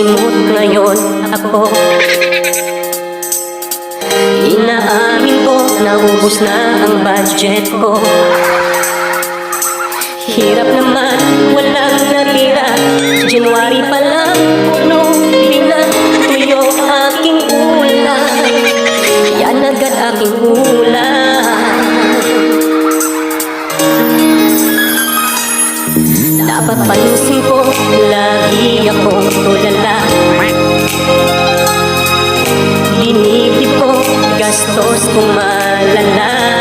Nagsisimot ngayon ako. Inaamin ko, naubos na ang budget ko. Hirap naman, walang natira. January pa lang, puno pinatuyo aking ulam. Yan agad aking ulam. Dapat palusin ko, lagi akong tulala. Dinibdib ko, gastos kong malala.